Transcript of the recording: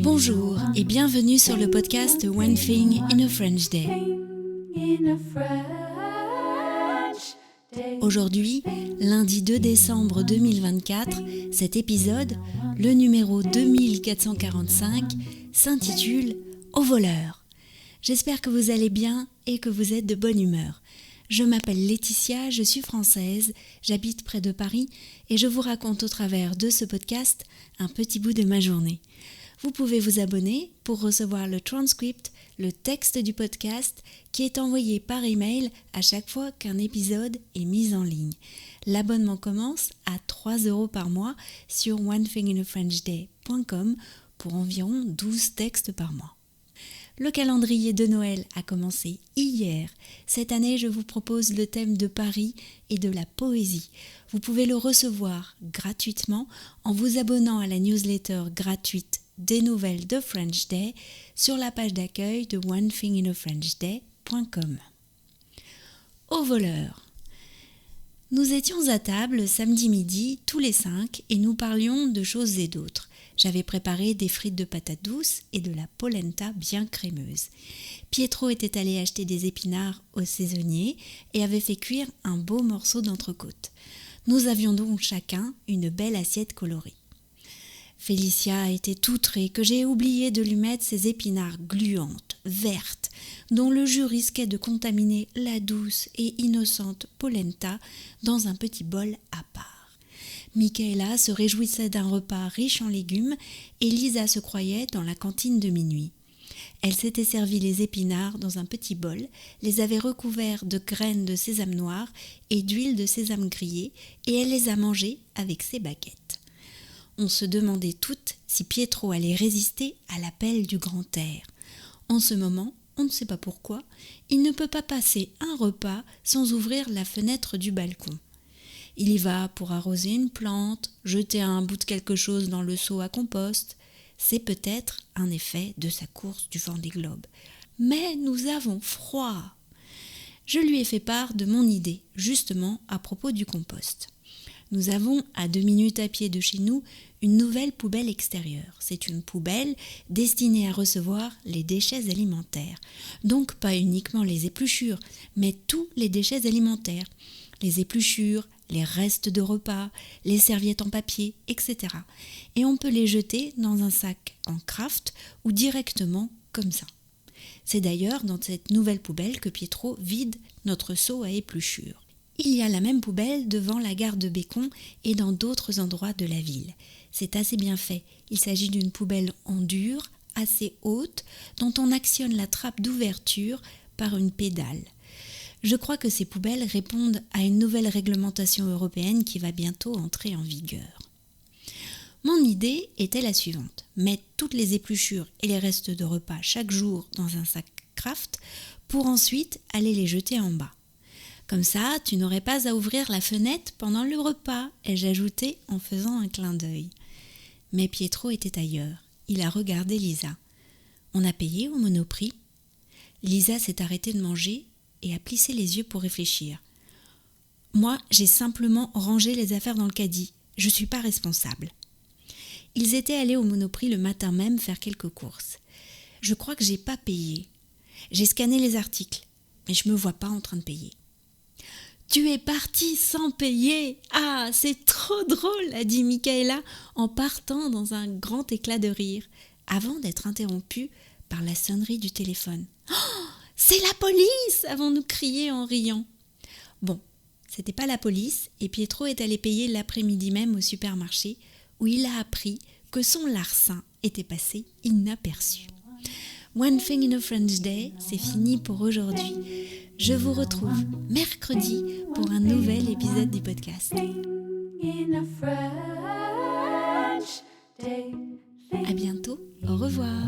Bonjour et bienvenue sur le podcast One Thing in a French Day. Aujourd'hui, lundi 2 décembre 2024, cet épisode, le numéro 2445, s'intitule « Au voleur ». J'espère que vous allez bien et que vous êtes de bonne humeur. Je m'appelle Laetitia, je suis française, j'habite près de Paris et je vous raconte au travers de ce podcast un petit bout de ma journée. Vous pouvez vous abonner pour recevoir le transcript, le texte du podcast qui est envoyé par email à chaque fois qu'un épisode est mis en ligne. L'abonnement commence à 3 € par mois sur onethinginafrenchday.com pour environ 12 textes par mois. Le calendrier de Noël a commencé hier. Cette année, je vous propose le thème de Paris et de la poésie. Vous pouvez le recevoir gratuitement en vous abonnant à la newsletter gratuite des nouvelles de French Day sur la page d'accueil de onethinginafrenchday.com. Au voleur. Nous étions à table samedi midi, tous les 5, et nous parlions de choses et d'autres. J'avais préparé des frites de patates douces et de la polenta bien crémeuse. Pietro était allé acheter des épinards au saisonnier et avait fait cuire un beau morceau d'entrecôte. Nous avions donc chacun une belle assiette colorée. Félicia était outrée que j'ai oublié de lui mettre ses épinards gluantes, vertes, dont le jus risquait de contaminer la douce et innocente polenta dans un petit bol à part. Michaela se réjouissait d'un repas riche en légumes et Lisa se croyait dans la cantine de minuit. Elle s'était servi les épinards dans un petit bol, les avait recouverts de graines de sésame noir et d'huile de sésame grillée et elle les a mangés avec ses baguettes. On se demandait toutes si Pietro allait résister à l'appel du grand air. En ce moment, on ne sait pas pourquoi, il ne peut pas passer un repas sans ouvrir la fenêtre du balcon. Il y va pour arroser une plante, jeter un bout de quelque chose dans le seau à compost. C'est peut-être un effet de sa course du Vendée Globe. Mais nous avons froid. Je lui ai fait part de mon idée, justement à propos du compost. Nous avons, à 2 minutes à pied de chez nous, une nouvelle poubelle extérieure. C'est une poubelle destinée à recevoir les déchets alimentaires. Donc pas uniquement les épluchures, mais tous les déchets alimentaires. Les épluchures, les restes de repas, les serviettes en papier, etc. Et on peut les jeter dans un sac en craft ou directement comme ça. C'est d'ailleurs dans cette nouvelle poubelle que Pietro vide notre seau à épluchures. Il y a la même poubelle devant la gare de Bécon et dans d'autres endroits de la ville. C'est assez bien fait. Il s'agit d'une poubelle en dur, assez haute, dont on actionne la trappe d'ouverture par une pédale. Je crois que ces poubelles répondent à une nouvelle réglementation européenne qui va bientôt entrer en vigueur. Mon idée était la suivante: mettre toutes les épluchures et les restes de repas chaque jour dans un sac craft pour ensuite aller les jeter en bas. Comme ça, tu n'aurais pas à ouvrir la fenêtre pendant le repas, ai-je ajouté en faisant un clin d'œil. Mais Pietro était ailleurs. Il a regardé Lisa. On a payé au Monoprix. Lisa s'est arrêtée de manger et a plissé les yeux pour réfléchir. Moi, j'ai simplement rangé les affaires dans le caddie. Je ne suis pas responsable. Ils étaient allés au Monoprix le matin même faire quelques courses. Je crois que j'ai pas payé. J'ai scanné les articles, mais je me vois pas en train de payer. Tu es parti sans payer. Ah, c'est trop drôle, a dit Michaela en partant dans un grand éclat de rire, avant d'être interrompue par la sonnerie du téléphone. Oh, c'est la police, avons-nous crié en riant. Bon, c'était pas la police et Pietro est allé payer l'après-midi même au supermarché où il a appris que son larcin était passé inaperçu. One Thing in a French Day, c'est fini pour aujourd'hui. Je vous retrouve mercredi pour un nouvel épisode du podcast. À bientôt, au revoir.